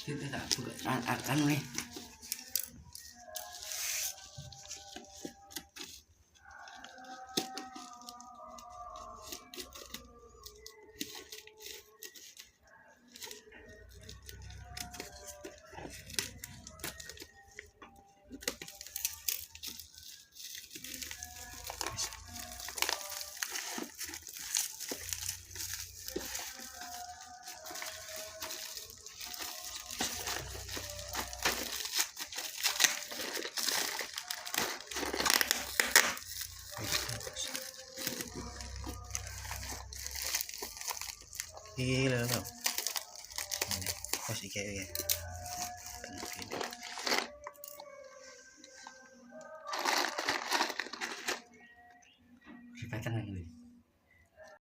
Kita tak buka akan nih. Gila loh. Pas iki ya.